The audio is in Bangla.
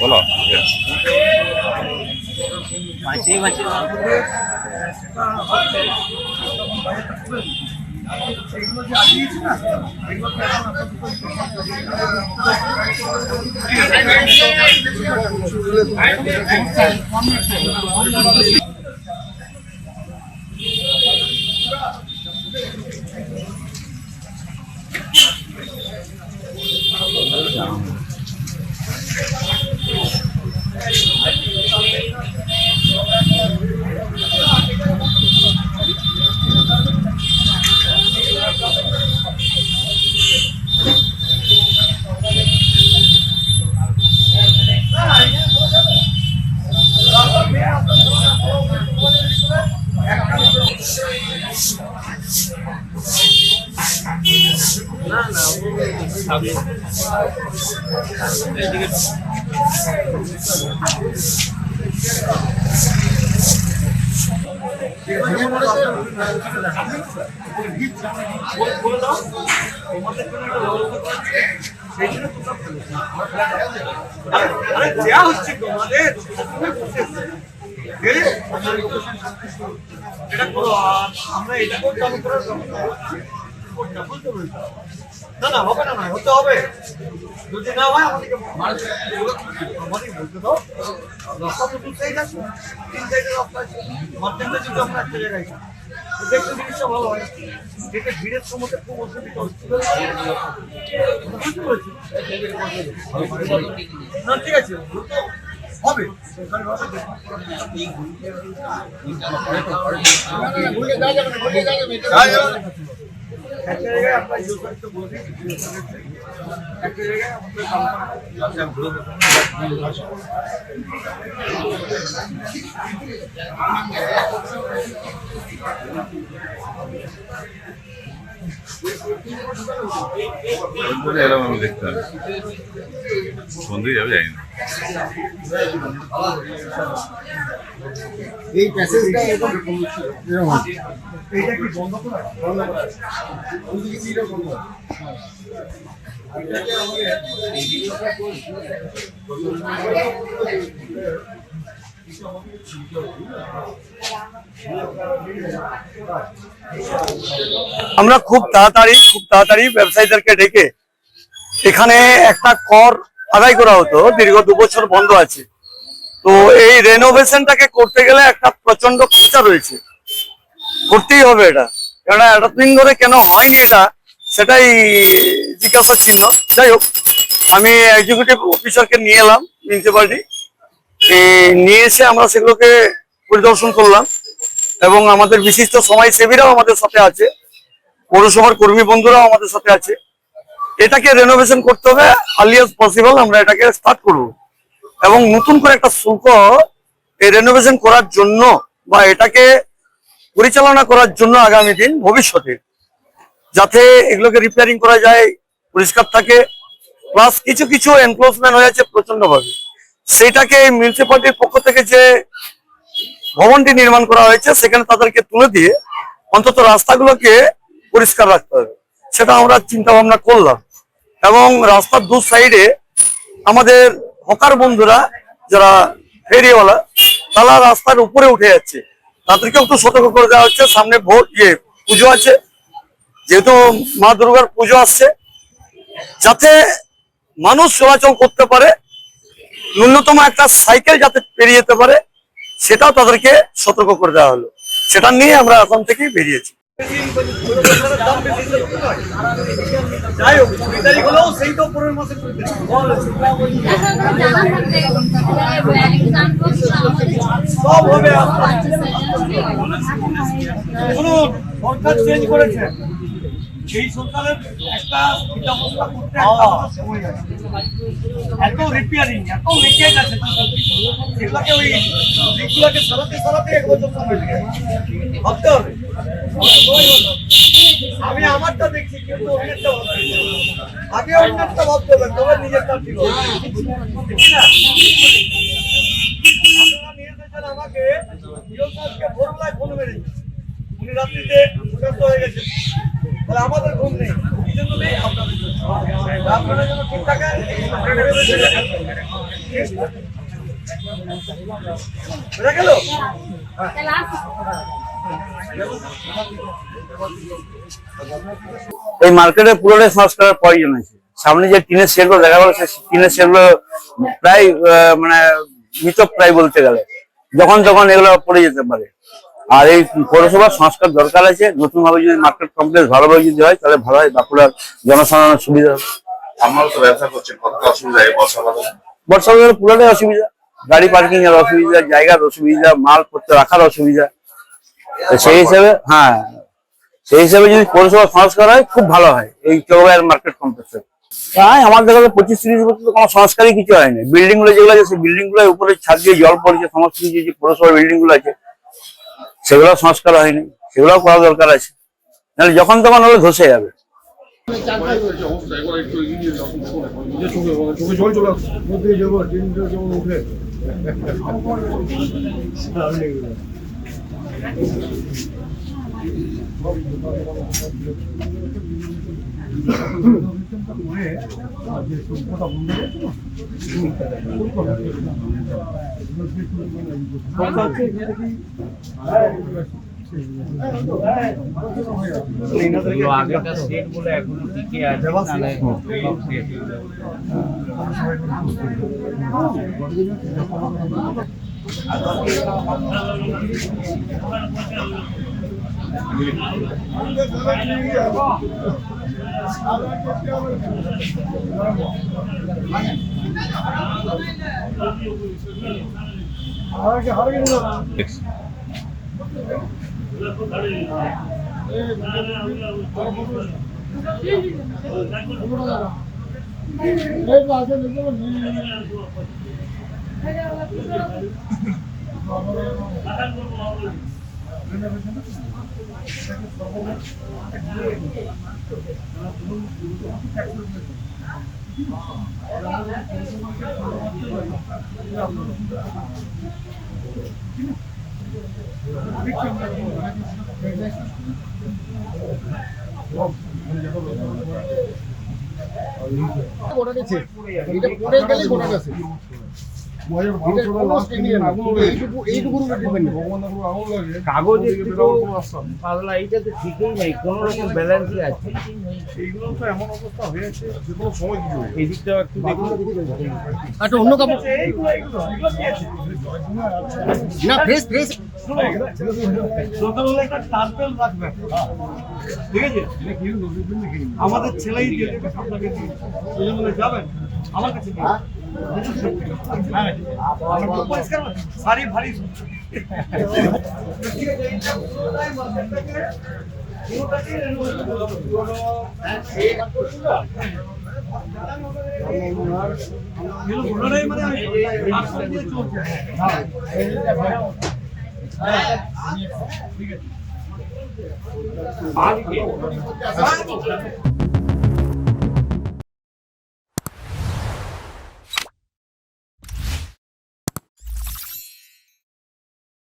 বলো এগুলো যে আগিয়েছি না এগুলোকে না না হবে না, হতে হবে। যদি না হয় আমাদেরকে বলতে দাও। রাস্তা তো ঠিক আছে, 3 সাইডে রাস্তা আছে, মাঝখানে যদি আমরা একটা জায়গায় দেখতে জিনিসটা ভালো হয়। যেটা ভিড়ের সময় খুব অসুবিধা হচ্ছে না, ঠিক আছে হবে। একটা জায়গায় আপনার একটা জায়গায় এরকম আমি দেখতে হবে, সন্ধ্যে যাবে যাই না। এই প্যাসেজটা এরকম এইটা কি বন্ধ করা? ওইদিকে দিলে বন্ধ। আমরা খুব তাড়াতাড়ি ব্যবসায়ীদেরকে ডেকে এখানে একটা কর আদায় করা হতো, দীর্ঘ 2 বছর বন্ধ আছে। তো এই রেনোভেশনটাকে করতে গেলে একটা প্রচন্ড খরচা রয়েছে, করতেই হবে এটা, কারণ এতদিন ধরে কেন হয়নি এটা সেটাই জিজ্ঞাসা চিহ্ন। যাই হোক, আমি এক্সিকিউটিভ অফিসারকে নিয়ে এলাম মিউনিসিপ্যালিটি, নিয়ে এসে আমরা সেগুলোকে পরিদর্শন করলাম এবং আমাদের বিশিষ্ট সমাজসেবীরাও আমাদের সাথে আছে, পৌরসভার কর্মী বন্ধুরাও আমাদের সাথে আছে। এটাকে রেনোভেশন করতে হবে, আর্লিয়েস্ট পসিবল আমরা এটাকে স্টার্ট করব এবং নতুন করে একটা শুল্ক এই রেনোভেশন করার জন্য বা এটাকে পরিচালনা করার জন্য আগামী দিন ভবিষ্যতে যাতে এগুলোকে রিপেয়ারিং করা যায়, পরিষ্কার থাকে, প্লাস কিছু কিছু এনক্লোজমেন্ট হয়ে আছে প্রচন্ড ভাবে, সেটাকে মিউনিসিপ্যালিটির পক্ষ থেকে যে ভবনটি নির্মাণ করা হয়েছে সেখানে তাদেরকে তুলে দিয়ে অন্তত রাস্তাগুলোকে পরিষ্কার রাখতে হবে, সেটা আমরা চিন্তা ভাবনা করলাম। এবং রাস্তার 2 সাইডে আমাদের হকার বন্ধুরা যারা ফেরিওয়ালা তারা রাস্তার উপরে উঠে যাচ্ছে, তাদেরকে একটু সতর্ক করে দেওয়া হচ্ছে। সামনে পুজো আছে, যেহেতু মা দুর্গার পুজো আসছে, যাতে মানুষ চলাচল করতে পারে, ন্যূনতম একটা সাইকেল যাতে পেরিয়ে যেতে পারে সেটাও তাদেরকে সতর্ক করে দেওয়া হলো। সেটা নিয়ে আমরা এখন থেকেই বেরিয়েছি। যাই হোক, 2 তারিখ হলেও সেইটাও পরের মাসে সব হবে। সরকার চেঞ্জ করেছে, সেই সরকারের একটা ব্যবস্থা করতে সময় আছে, এত রিপেয়ারিং, এত লিকেজ আছে, সেগুলোকে ওই লিকগুলোকে সরাতে 1 বছর সময় লেগে ভাবতে হবে। আমি আমারটা দেখছি, কিন্তু অন্যেরটা ভাবছি, আগে অন্যেরটা ভাবতে হবে, তবে নিজেরটা ঠিক হবে। আপনারা নিয়ে এসেছেন আমাকে, ভোরবেলায় ফোন মেরেছে, উনি রাত্রিতে সুস্থ হয়ে গেছেন, তাহলে আমাদের ঘুম নেই। এই জন্য নেই আপনাদের জন্য। আপনারা যেন ঠিক থাকেন। বুঝা গেল? এই মার্কেটে পুরোটাই সংস্কারের প্রয়োজন আছে। সামনে যে টিনের শেডগুলো দেখা গেল, সেই টিনের শেডগুলো প্রায় মানে মৃত প্রায় বলতে গেলে, যখন তখন এগুলো পড়ে যেতে পারে। আর এই পৌরসভার সংস্কার দরকার আছে। নতুন ভাবে যদি মার্কেট কমপ্লেক্স ভালোভাবে যদি হয় তাহলে ভালো হয়, বাঁকুড়ার জনসাধারণের সুবিধা হবে। আমারও তো ব্যবসা করছেন, কতটা অসুবিধা এই বর্ষা বাদলে? বর্ষাকালে পুরোটাই অসুবিধা, গাড়ি পার্কিং এর অসুবিধা, জায়গার অসুবিধা, মালপত্র রাখার অসুবিধা। তো সেই হিসাবে সেই হিসাবে যদি পৌরসভা সংস্কার হয় খুব ভালো হয় এই চৌবাইয়ের মার্কেট কমপ্লেক্সে। তাই আমার দেখা যায় 25-30 বছর তো কোনো সংস্কারই কিছু হয়নি। বিল্ডিং গুলো যেগুলো আছে সেই বিল্ডিং গুলোর উপরে ছাদ দিয়ে জল পড়েছে, সমস্ত কিছু যে পৌরসভার বিল্ডিং গুলো আছে সেগুলো সংস্কার হয়নি, সেগুলোও করা দরকার আছে, নাহলে যখন তখন হলে ধসে যাবে। চোখে জল চলে আসছে, মধ্যে যাবো যেমন উঠে আগেকার সেট গুলো এখনো টিকে আছে, নাহলে সব শেষ। গোটা গেছে, এটা পড়ে গেলেই গোটা গেছে। কাগজ পাগলা, এইটা তো ঠিকই নেই, কোন রকম ব্যালেন্সই আছে। এইগুলো তো এমন অবস্থা হয়েছে যে কোনো সময় কিছু হয়ে যায়। এদিকটা একটু দেখুন, একটা অন্য কাপড় না, ফ্রেশ ফ্রেশ আমাদের ছেলেই দিয়ে দেবে আপনাকে, যাবেন আমার কাছে সারি ভারী ঠিক আছে।